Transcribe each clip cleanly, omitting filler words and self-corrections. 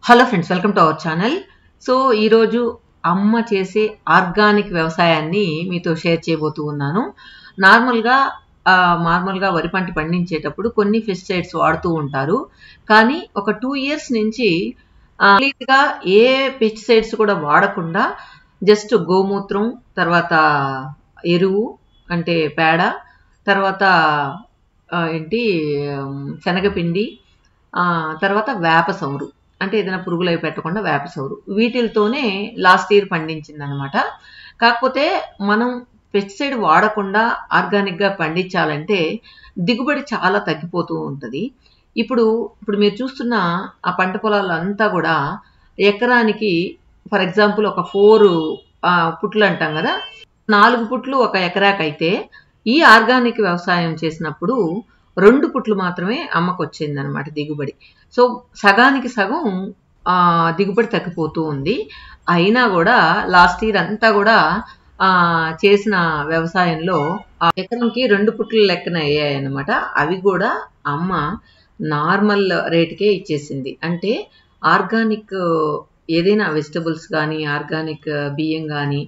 Hello friends, welcome to our channel. So ఈరోజు అమ్మ చేసే ఆర్గానిక్ వ్యవసాయాన్ని మీతో షేర్ చేయబోతూ ఉన్నాను. నార్మల్గా వరి పంట పండించేటప్పుడు కొన్ని పెస్టిసైడ్స్ వాడుతూ ఉంటారు. కానీ ఒక 2 ఇయర్స్ నుంచి కంప్లీట్గా ఏ పెస్టిసైడ్స్ కూడా వాడకుండా జస్ట్ గోమూత్రం, తర్వాత ఎరువు అంటే పేడ, తర్వాత శనగపిండి, తర్వాత వేప సౌరు అంటే ఏదైనా పురుగులు అవి పెట్టకుండా వేప సౌరు, వీటితోనే లాస్ట్ ఇయర్ పండించింది అనమాట. కాకపోతే మనం పెస్టిసైడ్ వాడకుండా ఆర్గానిక్గా పండించాలంటే దిగుబడి చాలా తగ్గిపోతూ ఉంటుంది. ఇప్పుడు మీరు చూస్తున్న ఆ పంట పొలాలు అంతా కూడా ఎకరానికి ఫర్ ఎగ్జాంపుల్ ఒక 4 పుట్లు అంటాం కదా, 4 పుట్లు ఒక ఎకరాకైతే ఈ ఆర్గానిక్ వ్యవసాయం చేసినప్పుడు 2 పుట్లు మాత్రమే అమ్మకు వచ్చింది అనమాట దిగుబడి. సో సగానికి సగం దిగుబడి తగ్గిపోతూ ఉంది. అయినా కూడా లాస్ట్ ఇయర్ అంతా కూడా చేసిన వ్యవసాయంలో ఎకరంకి 2 పుట్ల లెక్కన అయ్యాయి అనమాట. అవి కూడా అమ్మ నార్మల్ రేటుకే ఇచ్చేసింది. అంటే ఆర్గానిక్ ఏదైనా వెజిటబుల్స్ కానీ, ఆర్గానిక్ బియ్యం కానీ,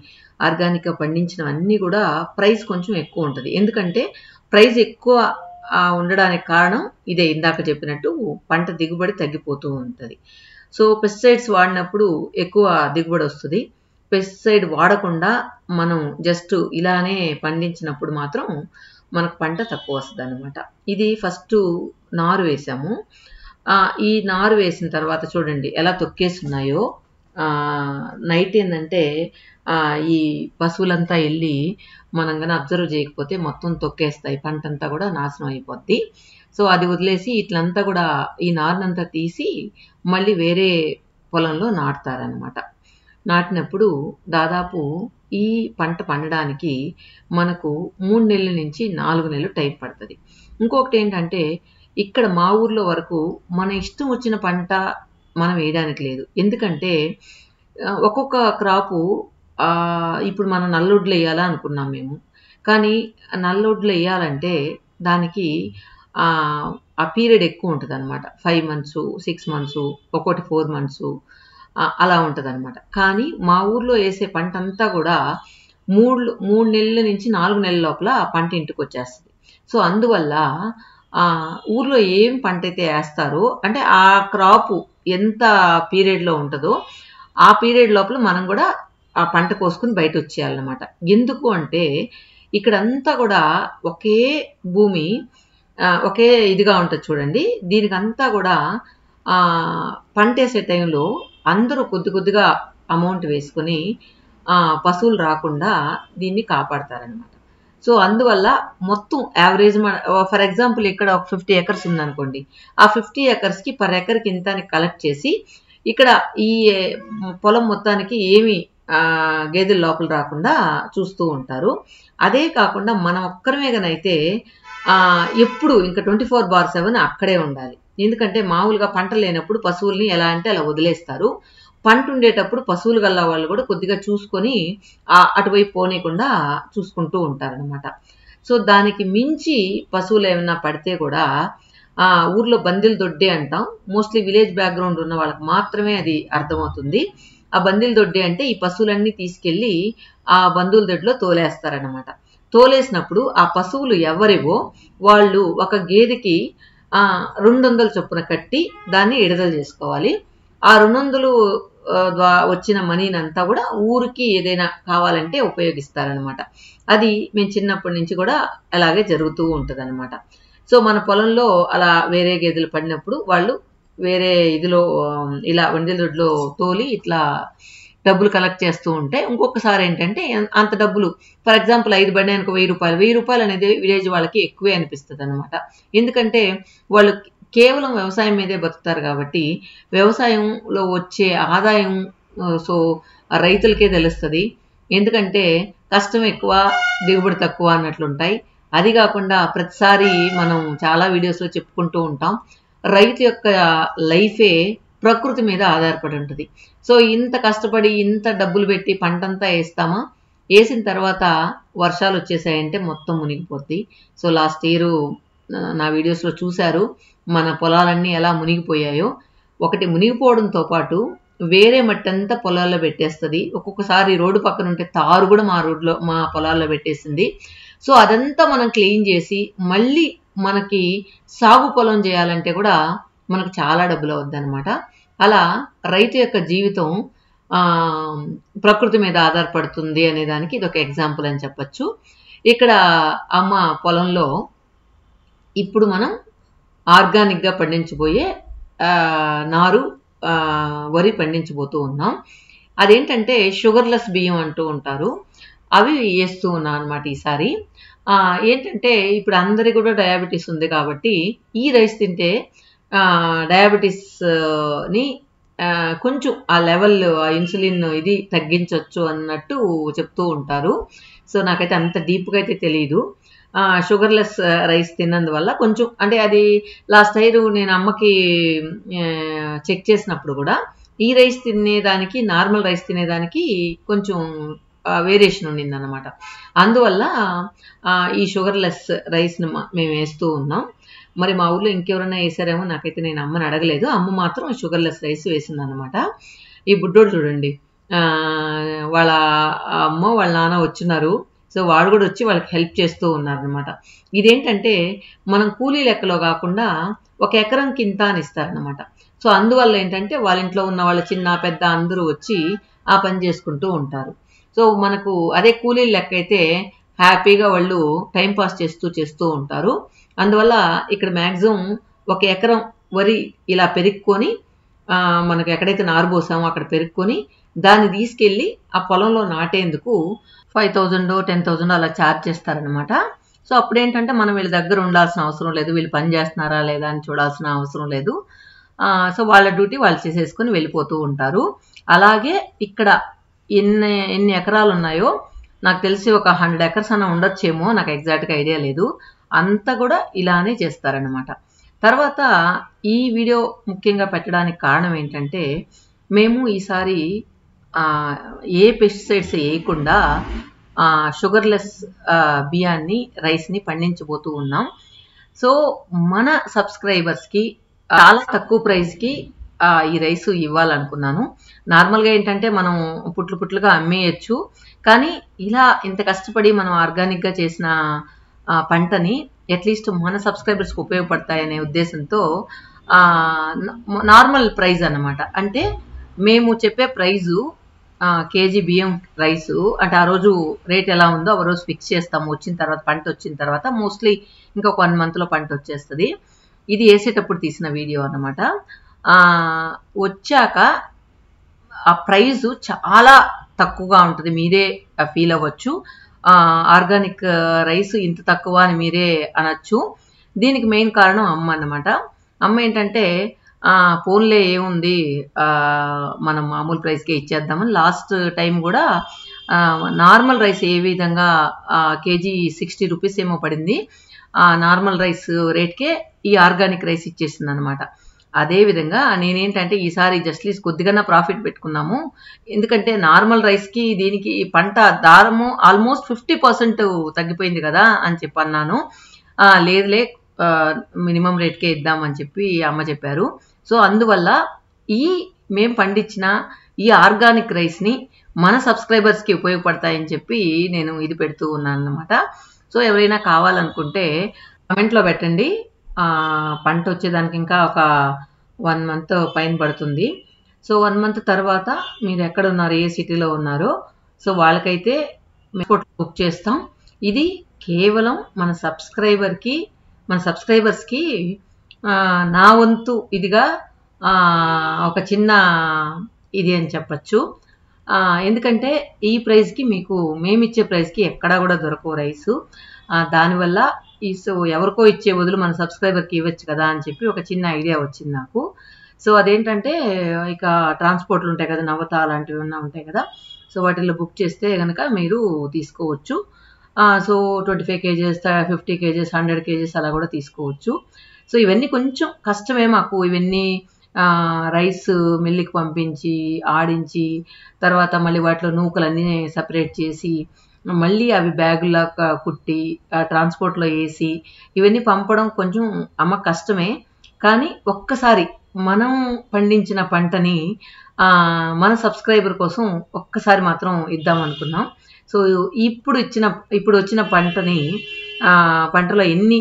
ఆర్గానిక్గా పండించినవన్నీ కూడా ప్రైస్ కొంచెం ఎక్కువ ఉంటుంది. ఎందుకంటే ప్రైస్ ఎక్కువ ఉండడానికి కారణం ఇదే, ఇందాక చెప్పినట్టు పంట దిగుబడి తగ్గిపోతూ ఉంటుంది. సో పెస్టిసైడ్స్ వాడినప్పుడు ఎక్కువ దిగుబడి వస్తుంది. పెస్టిసైడ్ వాడకుండా మనం జస్ట్ ఇలానే పండించినప్పుడు మాత్రం మనకు పంట తక్కువ వస్తుంది అనమాట. ఇది ఫస్ట్ నారు వేసాము. ఈ నారు వేసిన తర్వాత చూడండి ఎలా తొక్కేస్తున్నాయో. నైట్ ఏంటంటే ఈ పశువులంతా వెళ్ళి మనం కానీ అబ్జర్వ్ చేయకపోతే మొత్తం తొక్కేస్తాయి, పంట అంతా కూడా నాశనం అయిపోద్ది. సో అది వదిలేసి ఇట్లంతా కూడా ఈ నారునంతా తీసి మళ్ళీ వేరే పొలంలో నాటుతారనమాట. నాటినప్పుడు దాదాపు ఈ పంట పండడానికి మనకు 3 నెలల నుంచి 4 నెలలు టైం పడుతుంది. ఇంకొకటి ఏంటంటే ఇక్కడ మా ఊర్లో వరకు మన ఇష్టం వచ్చిన పంట మనం వేయడానికి లేదు. ఎందుకంటే ఒక్కొక్క క్రాపు ఇప్పుడు మనం నల్లొడ్లు వేయాలా అనుకున్నాం మేము. కానీ నల్లొడ్లు వేయాలంటే దానికి ఆ పీరియడ్ ఎక్కువ ఉంటుంది అనమాట. 5 months, 6 months, ఒక్కోటి 4 months అలా ఉంటుంది అనమాట. కానీ మా ఊర్లో వేసే పంట అంతా కూడా 3 నెలల నుంచి 4 నెలల లోపల పంట ఇంటికి వచ్చేస్తుంది. సో అందువల్ల ఊర్లో ఏం పంట అయితే వేస్తారో అంటే ఆ క్రాపు ఎంత పీరియడ్లో ఉంటుందో ఆ పీరియడ్ లోపల మనం కూడా ఆ పంట కోసుకుని బయట వచ్చేయాలన్నమాట. ఎందుకు అంటే ఇక్కడంతా కూడా ఒకే భూమి, ఒకే ఇదిగా ఉంటుంది చూడండి. దీనికంతా కూడా పంట వేసే టైంలో అందరూ కొద్దిగా అమౌంట్ వేసుకొని పశువులు రాకుండా దీన్ని కాపాడతారనమాట. సో అందువల్ల మొత్తం యావరేజ్ ఫర్ ఎగ్జాంపుల్ ఇక్కడ ఒక 50 acres ఉందనుకోండి, ఆ 50 acresకి పర్ ఎకర్కి ఇంత అని కలెక్ట్ చేసి ఇక్కడ ఈ పొలం మొత్తానికి ఏమి గేదెల లోపల రాకుండా చూస్తూ ఉంటారు. అదే కాకుండా మనం ఒక్కరమే గనైతే ఎప్పుడు ఇంకా 24/7 అక్కడే ఉండాలి. ఎందుకంటే మామూలుగా పంట లేనప్పుడు పశువుల్ని ఎలా అంటే అలా వదిలేస్తారు. పంట ఉండేటప్పుడు పశువులు గల్ల వాళ్ళు కూడా కొద్దిగా చూసుకొని అటువైపు పోనీయకుండా చూసుకుంటూ ఉంటారనమాట. సో దానికి మించి పశువులు ఏమైనా పడితే కూడా ఊర్లో బందిల్ దొడ్డి అంటాం. మోస్ట్లీ విలేజ్ బ్యాక్గ్రౌండ్ ఉన్న వాళ్ళకి మాత్రమే అది అర్థమవుతుంది. ఆ బందిల్ దొడ్డి అంటే ఈ పశువులన్నీ తీసుకెళ్లి ఆ బంధువుల దొడ్లో తోలేస్తారనమాట. తోలేసినప్పుడు ఆ పశువులు ఎవరివో వాళ్ళు ఒక గేదెకి 200 చొప్పున కట్టి దాన్ని విడుదల చేసుకోవాలి. ఆ 200 వచ్చిన మనీనంతా కూడా ఊరికి ఏదైనా కావాలంటే ఉపయోగిస్తారనమాట. అది మేము చిన్నప్పటి నుంచి కూడా అలాగే జరుగుతూ ఉంటుంది అనమాట. సో మన పొలంలో అలా వేరే గేదెలు పడినప్పుడు వాళ్ళు వేరే ఇదిలో ఇలా బండిల దొడ్లో తోలి ఇట్లా డబ్బులు కలెక్ట్ చేస్తూ ఉంటే ఇంకొకసారి ఏంటంటే అంత డబ్బులు ఫర్ ఎగ్జాంపుల్ 5 బండి అనుకో 1000 రూపాయలు అనేది విలేజ్ వాళ్ళకి ఎక్కువే అనిపిస్తుంది అనమాట. ఎందుకంటే వాళ్ళు కేవలం వ్యవసాయం మీదే బతుకుతారు కాబట్టి వ్యవసాయంలో వచ్చే ఆదాయం సో రైతులకే తెలుస్తుంది. ఎందుకంటే కష్టం ఎక్కువ, దిగుబడి తక్కువ అన్నట్లుంటాయి. అది కాకుండా ప్రతిసారి మనం చాలా వీడియోస్లో చెప్పుకుంటూ ఉంటాం, రైతు యొక్క లైఫే ప్రకృతి మీద ఆధారపడి ఉంటుంది. సో ఇంత కష్టపడి ఇంత డబ్బులు పెట్టి పంటంతా వేస్తామా, వేసిన తర్వాత వర్షాలు వచ్చేసాయంటే మొత్తం మునిగిపోద్ది. సో లాస్ట్ ఇయర్ నా వీడియోస్లో చూశారు మన పొలాలన్నీ ఎలా మునిగిపోయాయో. ఒకటి మునిగిపోవడంతో పాటు వేరే మట్టి అంతా పొలాల్లో పెట్టేస్తుంది. ఒక్కొక్కసారి రోడ్డు పక్కన ఉంటే తారు కూడా మా పొలాల్లో పెట్టేసింది. సో అదంతా మనం క్లీన్ చేసి మళ్ళీ మనకి సాగు పొలం చేయాలంటే కూడా మనకు చాలా డబ్బులు అవుద్దనమాట. అలా రైతు యొక్క జీవితం ప్రకృతి మీద ఆధారపడుతుంది అనే దానికి ఇది ఒక ఎగ్జాంపుల్ అని చెప్పచ్చు. ఇక్కడ అమ్మ పొలంలో ఇప్పుడు మనం ఆర్గానిక్గా పండించబోయే నారు వరి పండించబోతూ ఉన్నాం. అదేంటంటే షుగర్లెస్ బియ్యం అంటూ ఉంటారు, అవి వేస్తూ ఉన్నాం అనమాట ఈసారి. ఏంటంటే ఇప్పుడు అందరికి కూడా డయాబెటీస్ ఉంది కాబట్టి ఈ రైస్ తింటే డయాబెటీస్ని కొంచెం ఆ లెవెల్ ఇన్సులిన్ ఇది తగ్గించవచ్చు అన్నట్టు చెప్తూ ఉంటారు. సో నాకైతే అంత డీప్గా అయితే తెలియదు. షుగర్లెస్ రైస్ తిన్నందువల్ల కొంచెం అంటే అది లాస్ట్ ఇయర్ నేను అమ్మకి చెక్ చేసినప్పుడు కూడా ఈ రైస్ తినేదానికి నార్మల్ రైస్ తినేదానికి కొంచెం వేరియేషన్ ఉండింది అనమాట. అందువల్ల ఈ షుగర్లెస్ రైస్ని మేము వేస్తూ ఉన్నాం. మరి మా ఊర్లో ఇంకెవరైనా వేసారేమో నాకైతే నేను అమ్మని అడగలేదు. అమ్మ మాత్రం షుగర్లెస్ రైస్ వేసిందనమాట. ఈ బుడ్డోడు చూడండి, వాళ్ళ అమ్మ వాళ్ళ నాన్న వచ్చినారు. సో వాడు కూడా వచ్చి వాళ్ళకి హెల్ప్ చేస్తూ ఉన్నారనమాట. ఇదేంటంటే మనం కూలీ లెక్కలో కాకుండా 1 ఎకరంకి ఇంత అని ఇస్తారనమాట. సో అందువల్ల ఏంటంటే వాళ్ళ ఇంట్లో ఉన్న వాళ్ళ చిన్న పెద్ద అందరూ వచ్చి ఆ పని చేసుకుంటూ ఉంటారు. సో మనకు అదే కూలీ లెక్క అయితే హ్యాపీగా వాళ్ళు టైంపాస్ చేస్తూ ఉంటారు. అందువల్ల ఇక్కడ మ్యాక్సిమం 1 ఎకరం వరి ఇలా పెరుక్కొని మనకు ఎక్కడైతే నారు పోసామో అక్కడ పెరుక్కొని దాన్ని తీసుకెళ్ళి ఆ పొలంలో నాటేందుకు 5,000 10,000 అలా ఛార్జ్ చేస్తారనమాట. సో అప్పుడేంటంటే మనం వీళ్ళ దగ్గర ఉండాల్సిన అవసరం లేదు, వీళ్ళు పని చేస్తున్నారా లేదా అని చూడాల్సిన అవసరం లేదు. సో వాళ్ళ డ్యూటీ వాళ్ళు చేసేసుకొని వెళ్ళిపోతూ ఉంటారు. అలాగే ఇక్కడ ఎన్ని ఎకరాలు ఉన్నాయో నాకు తెలిసి ఒక 100 ఎకర్స్ అన్న ఉండొచ్చేమో, నాకు ఎగ్జాక్ట్గా ఐడియా లేదు. అంతా కూడా ఇలానే చేస్తారనమాట. తర్వాత ఈ వీడియో ముఖ్యంగా పెట్టడానికి కారణం ఏంటంటే మేము ఈసారి ఏ పెస్టిసైడ్స్ వేయకుండా షుగర్లెస్ బియ్యాన్ని రైస్ని పండించబోతూ ఉన్నాం. సో మన సబ్స్క్రైబర్స్కి చాలా తక్కువ ప్రైస్కి ఈ రైస్ ఇవ్వాలనుకున్నాను. నార్మల్గా ఏంటంటే మనం పుట్లుగా అమ్మేయచ్చు, కానీ ఇలా ఇంత కష్టపడి మనం ఆర్గానిక్గా చేసిన పంటని అట్లీస్ట్ మన సబ్స్క్రైబర్స్కి ఉపయోగపడతాయనే ఉద్దేశంతో నార్మల్ ప్రైజ్ అన్నమాట. అంటే మేము చెప్పే ప్రైజు కేజీ బియ్యం రైసు అంటే ఆ రోజు రేట్ ఎలా ఉందో ఆ రోజు ఫిక్స్ చేస్తాము. వచ్చిన తర్వాత పంట వచ్చిన తర్వాత మోస్ట్లీ ఇంకొక 1 మంత్లో పంట వచ్చేస్తుంది. ఇది వేసేటప్పుడు తీసిన వీడియో అన్నమాట. వచ్చాక ఆ ప్రైజు చాలా తక్కువగా ఉంటుంది, మీరే ఫీల్ అవ్వచ్చు. ఆర్గానిక్ రైస్ ఇంత తక్కువ అని మీరే అనొచ్చు. దీనికి మెయిన్ కారణం అమ్మ అన్నమాట. అమ్మ ఏంటంటే ఫోన్లే ఏముంది మనం మామూలు ప్రైస్కే ఇచ్చేద్దామని లాస్ట్ టైం కూడా నార్మల్ రైస్ ఏ విధంగా కేజీ 60 రూపీస్ ఏమో పడింది, నార్మల్ రైస్ రేట్కే ఈ ఆర్గానిక్ రైస్ ఇచ్చేసింది అనమాట. అదేవిధంగా నేనేంటంటే ఈసారి జస్ట్లీస్ కొద్దిగా ప్రాఫిట్ పెట్టుకున్నాము. ఎందుకంటే నార్మల్ రైస్కి దీనికి పంట దారము ఆల్మోస్ట్ 50% తగ్గిపోయింది కదా అని చెప్పి అన్నాను. లేదులే మినిమం రేట్కే ఇద్దామని చెప్పి అమ్మ చెప్పారు. సో అందువల్ల మేము పండించిన ఈ ఆర్గానిక్ రైస్ని మన సబ్స్క్రైబర్స్కి ఉపయోగపడతాయని చెప్పి నేను ఇది పెడుతూ ఉన్నాను అన్నమాట. సో ఎవరైనా కావాలనుకుంటే కమెంట్లో పెట్టండి. పంట వచ్చేదానికి ఇంకా ఒక 1 మంత్ పైన పడుతుంది. సో 1 మంత్ తర్వాత మీరు ఎక్కడ ఉన్నారు, ఏ సిటీలో ఉన్నారో సో వాళ్ళకైతే మేము బుక్ చేస్తాం. ఇది కేవలం మన సబ్స్క్రైబర్స్కి నా వంతు ఇదిగా ఒక చిన్న ఇది అని చెప్పచ్చు. ఎందుకంటే ఈ ప్రైస్కి మీకు మేమిచ్చే ప్రైస్కి ఎక్కడా కూడా దొరకవు రైసు. దానివల్ల సో ఎవరికో ఇచ్చే బదులు మన సబ్స్క్రైబర్కి ఇవ్వచ్చు కదా అని చెప్పి ఒక చిన్న ఐడియా వచ్చింది నాకు. సో అదేంటంటే ఇక ట్రాన్స్పోర్ట్లు ఉంటాయి కదా, నవత అలాంటివి ఏమన్నా ఉంటాయి కదా, సో వాటిల్లో బుక్ చేస్తే కనుక మీరు తీసుకోవచ్చు. సో 25 kgs 50 kgs 100 kgs అలా కూడా తీసుకోవచ్చు. సో ఇవన్నీ కొంచెం కష్టమే మాకు. ఇవన్నీ రైస్ మిల్లుకి పంపించి ఆడించి తర్వాత మళ్ళీ వాటిలో నూకలన్నీ సపరేట్ చేసి మళ్ళీ అవి బ్యాగులా కుట్టి ట్రాన్స్పోర్ట్లో వేసి ఇవన్నీ పంపడం కొంచెం అమ్మ కష్టమే. కానీ ఒక్కసారి మనం పండించిన పంటని మన సబ్స్క్రైబర్ కోసం ఒక్కసారి మాత్రం ఇద్దాం అనుకున్నాం. సో ఇప్పుడు వచ్చిన పంటని పంటలో ఎన్ని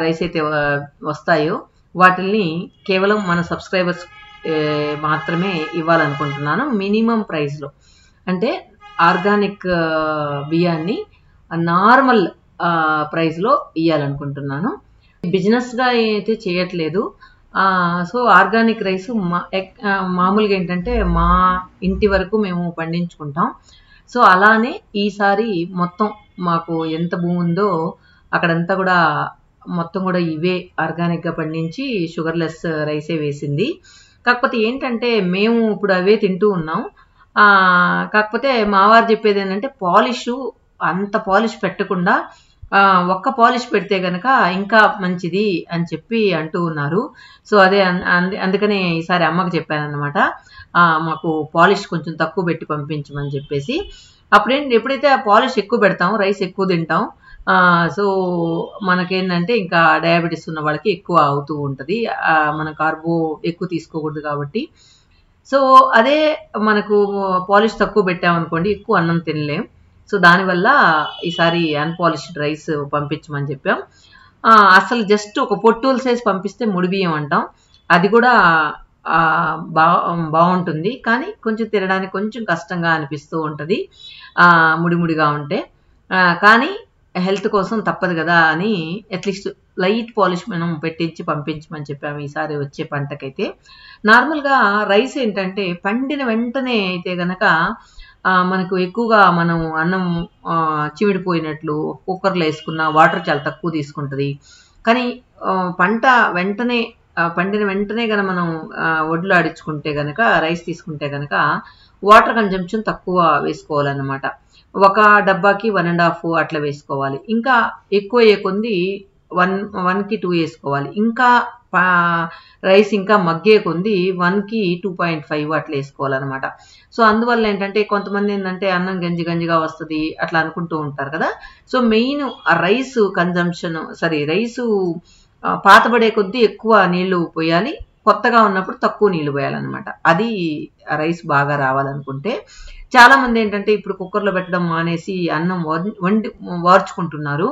రైస్ అయితే వస్తాయో వాటిల్ని కేవలం మన సబ్స్క్రైబర్స్ మాత్రమే ఇవ్వాలనుకుంటున్నాను మినిమం ప్రైస్లో. అంటే ఆర్గానిక్ బియ్యాన్ని నార్మల్ ప్రైస్లో ఇవ్వాలనుకుంటున్నాను. బిజినెస్గా అయితే చేయట్లేదు. సో ఆర్గానిక్ రైస్ మామూలుగా ఏంటంటే మా ఇంటి వరకు మేము పండించుకుంటాం. సో అలానే ఈసారి మొత్తం మాకు ఎంత భూమి ఉందో అక్కడంతా కూడా మొత్తం కూడా ఇవే ఆర్గానిక్గా పండించి షుగర్లెస్ రైసే వేసింది. కాకపోతే ఏంటంటే మేము ఇప్పుడు అవే తింటూ ఉన్నాం. కాకపోతే మా వారు చెప్పేది ఏంటంటే అంత పాలిష్ పెట్టకుండా ఒక్క పాలిష్ పెడితే గనక ఇంకా మంచిది అని చెప్పి అంటూ ఉన్నారు. సో అదే అందుకనే ఈసారి అమ్మకి చెప్పానన్నమాట, మాకు పాలిష్ కొంచెం తక్కువ పెట్టి పంపించమని చెప్పేసి. ఎప్పుడైతే ఆ పాలిష్ ఎక్కువ పెడతాం రైస్ ఎక్కువ తింటాం. సో మనకేంటంటే ఇంకా డయాబెటీస్ ఉన్న వాళ్ళకి ఎక్కువ అవుతూ ఉంటుంది. మన కార్బో ఎక్కువ తీసుకోకూడదు కాబట్టి. సో అదే మనకు పాలిష్ తక్కువ పెట్టామనుకోండి ఎక్కువ అన్నం తినలేం. సో దానివల్ల ఈసారి అన్పాలిష్డ్ రైస్ పంపించమని చెప్పాం. అసలు జస్ట్ ఒక పొట్టూలు సైజ్ పంపిస్తే ముడి బియ్యం అంటాం, అది కూడా బాగుంటుంది. కానీ కొంచెం తినడానికి కొంచెం కష్టంగా అనిపిస్తూ ఉంటుంది ముడిముడిగా ఉంటే. కానీ హెల్త్ కోసం తప్పదు కదా అని అట్లీస్ట్ లైట్ పాలిష్ మనం పెట్టించి పంపించమని చెప్పాము ఈసారి వచ్చే పంటకైతే. నార్మల్గా రైస్ ఏంటంటే పండిన వెంటనే అయితే గనక మనకు ఎక్కువగా మనం అన్నం చిమిడిపోయినట్లు కుక్కర్లో వేసుకున్న వాటర్ చాలా తక్కువ తీసుకుంటుంది. కానీ పండిన వెంటనే కనుక మనం వడ్లు ఆడించుకుంటే కనుక రైస్ తీసుకుంటే కనుక వాటర్ కన్జంప్షన్ తక్కువ వేసుకోవాలన్నమాట. ఒక డబ్బాకి 1.5 అట్లా వేసుకోవాలి. ఇంకా ఎక్కువ కొంది 1కి 2 వేసుకోవాలి. ఇంకా రైస్ ఇంకా మగ్గే కొంది 1కి 2.5 అట్లా వేసుకోవాలన్నమాట. సో అందువల్ల ఏంటంటే కొంతమంది ఏంటంటే అన్నం గంజిగా వస్తుంది అట్లా అనుకుంటూ ఉంటారు కదా. So main rice consumption rice పాతబడే కొద్దీ ఎక్కువ నీళ్లు పోయాలి, కొత్తగా ఉన్నప్పుడు తక్కువ నీళ్లు పోయాలన్నమాట. అది రైస్ బాగా రావాలనుకుంటే. చాలా మంది ఏంటంటే ఇప్పుడు కుక్కర్లో పెట్టడం మానేసి అన్నం వార్చుకుంటున్నారు.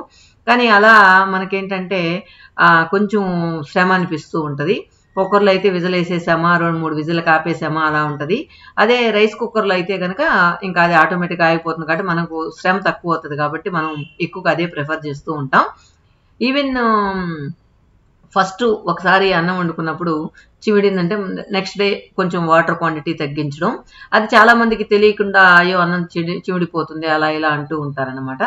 కానీ అలా మనకేంటంటే కొంచెం శ్రమ అనిపిస్తూ ఉంటుంది. కుక్కర్లో అయితే విజిల్ వేసేసామా 2-3 విజిల్ కాపేసామా అలా ఉంటుంది. అదే రైస్ కుక్కర్లో అయితే కనుక ఇంకా అది ఆటోమేటిక్గా అయిపోతుంది కాబట్టి మనకు శ్రమ తక్కువ అవుతుంది కాబట్టి మనం ఎక్కువగా అదే ప్రిఫర్ చేస్తూ ఉంటాం. ఈవెన్ ఫస్ట్ ఒకసారి అన్నం వండుకున్నప్పుడు చిమిడిందంటే నెక్స్ట్ డే కొంచెం వాటర్ క్వాంటిటీ తగ్గించడం, అది చాలా మందికి తెలియకుండా అయ్యో అన్నం చిమిడిపోతుంది అలా ఇలా అంటూ ఉంటారనమాట.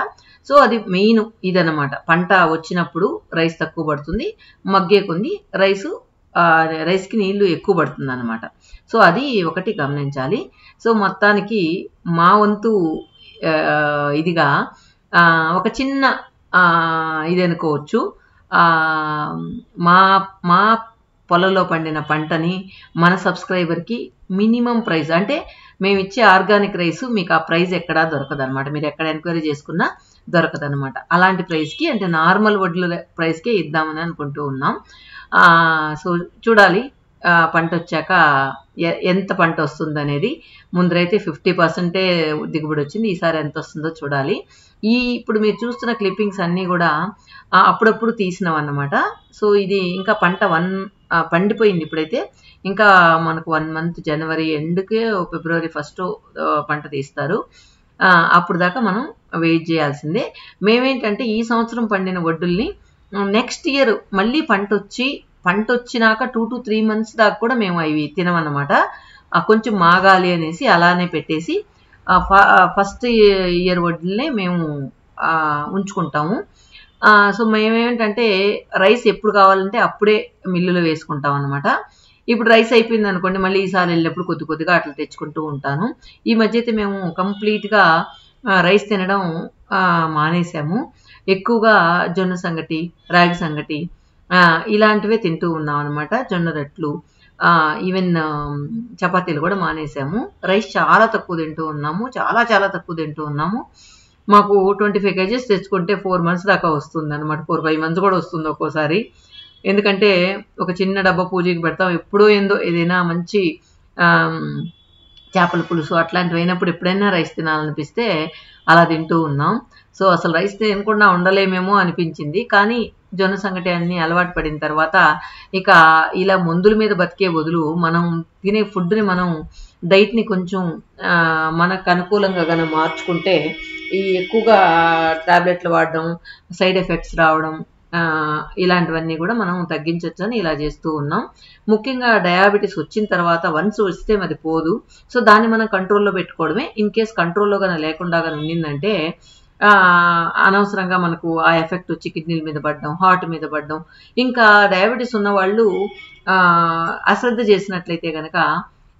సో అది మెయిన్ ఇదనమాట. పంట వచ్చినప్పుడు రైస్ తక్కువ పడుతుంది, మగ్గే కొంది రైస్కి నీళ్లు ఎక్కువ పడుతుంది అనమాట. సో అది ఒకటి గమనించాలి. సో మొత్తానికి మా వంతు ఇదిగా ఒక చిన్న ఇది అనుకోవచ్చు, మా పొలంలో పండిన పంటని మన సబ్స్క్రైబర్కి మినిమం ప్రైస్, అంటే మేము ఇచ్చే ఆర్గానిక్ రైస్ మీకు ఆ ప్రైస్ ఎక్కడా దొరకదు అనమాట. మీరు ఎక్కడ ఎంక్వైరీ చేసుకున్నా దొరకదు అనమాట. అలాంటి ప్రైస్కి అంటే నార్మల్ వడ్ల ప్రైస్కే ఇద్దామని అనుకుంటూ ఉన్నాం. సో చూడాలి పంట వచ్చాక ఎంత పంట వస్తుంది అనేది. ముందరైతే 50% దిగుబడి వచ్చింది, ఈసారి ఎంత వస్తుందో చూడాలి. ఇప్పుడు మీరు చూస్తున్న క్లిప్పింగ్స్ అన్నీ కూడా అప్పుడప్పుడు తీసినవన్నమాట. సో ఇది ఇంకా పంట పండిపోయింది. ఇప్పుడైతే ఇంకా మనకు 1 మంత్ జనవరి ఎండ్కే ఫిబ్రవరి 1 పంట తీస్తారు. అప్పుడు దాకా మనం వెయిట్ చేయాల్సిందే. మేమేంటంటే ఈ సంవత్సరం పండిన వడ్డుల్ని నెక్స్ట్ ఇయర్ మళ్ళీ పంట వచ్చినాక 2 to 3 months దాకా కూడా మేము అవి తినమన్నమాట. కొంచెం మాగాలి అనేసి అలానే పెట్టేసి ఫస్ట్ ఇయర్ వడ్లనే మేము ఉంచుకుంటాము. సో మేమేంటంటే రైస్ ఎప్పుడు కావాలంటే అప్పుడే మిల్లులో వేసుకుంటాం అనమాట. ఇప్పుడు రైస్ అయిపోయింది అనుకోండి, మళ్ళీ ఈసారి వెళ్ళినప్పుడు కొద్దిగా అట్లా తెచ్చుకుంటూ ఉంటాను. ఈ మధ్య అయితే మేము కంప్లీట్గా రైస్ తినడం మానేసాము. ఎక్కువగా జొన్న సంగటి, రాగి సంగటి ఇలాంటివే తింటూ ఉన్నాం అనమాట. జొన్న రొట్లు, ఈవెన్ చపాతీలు కూడా మానేసాము. రైస్ చాలా తక్కువ తింటూ ఉన్నాము, చాలా తక్కువ తింటూ ఉన్నాము. మాకు 25 kgs తెచ్చుకుంటే 4 months దాకా వస్తుంది అనమాట. 4-5 months కూడా వస్తుంది ఒక్కోసారి. ఎందుకంటే ఒక చిన్న డబ్బా పూజకి పెడతాం, ఎప్పుడో ఏందో ఏదైనా మంచి చేపల పులుసు అట్లాంటివి అయినప్పుడు ఎప్పుడైనా రైస్ తినాలనిపిస్తే అలా తింటూ ఉన్నాం. సో అసలు రైస్ తినకుండా ఉండలేమేమో అనిపించింది. కానీ జొన్న సంగటి అన్ని అలవాటు పడిన తర్వాత ఇక ఇలా మందుల మీద బతికే బదులు మనం తినే ఫుడ్ని మనం డైట్ని కొంచెం మనకు అనుకూలంగా కనుక మార్చుకుంటే ఈ ఎక్కువగా టాబ్లెట్లు వాడడం, సైడ్ ఎఫెక్ట్స్ రావడం ఇలాంటివన్నీ కూడా మనం తగ్గించవచ్చు అని ఇలా చేస్తూ ఉన్నాం. ముఖ్యంగా డయాబెటీస్ వచ్చిన తర్వాత వన్స్ వస్తే అది పోదు. సో దాన్ని మనం కంట్రోల్లో పెట్టుకోవడమే. ఇన్ కేస్ కంట్రోల్లో కనుక లేకుండా కనుక ఉండిందంటే అనవసరంగా మనకు ఆ ఎఫెక్ట్ వచ్చి కిడ్నీల మీద పడడం, హార్ట్ మీద పడడం, ఇంకా డయాబెటీస్ ఉన్న వాళ్ళు అశ్రద్ధ చేసినట్లయితే కనుక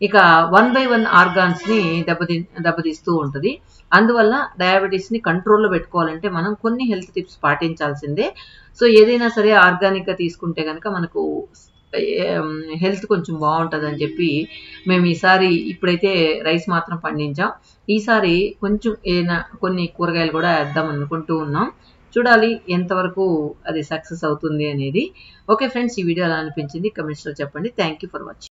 ఇక 1 by 1 ఆర్గాన్స్ని దెబ్బతీస్తూ ఉంటుంది. అందువల్ల డయాబెటీస్ని కంట్రోల్లో పెట్టుకోవాలంటే మనం కొన్ని హెల్త్ టిప్స్ పాటించాల్సిందే. సో ఏదైనా సరే ఆర్గానిక్గా తీసుకుంటే కనుక మనకు హెల్త్ కొంచెం బాగుంటుందని చెప్పి మేము ఈసారి ఇప్పుడైతే రైస్ మాత్రం పండించాం. ఈసారి కొంచెం ఏదైనా కొన్ని కూరగాయలు కూడా వేద్దాం అనుకుంటూ ఉన్నాం. చూడాలి ఎంతవరకు అది సక్సెస్ అవుతుంది అనేది. ఓకే ఫ్రెండ్స్, ఈ వీడియో ఎలా అనిపించింది కమెంట్స్లో చెప్పండి. Thank you for watching.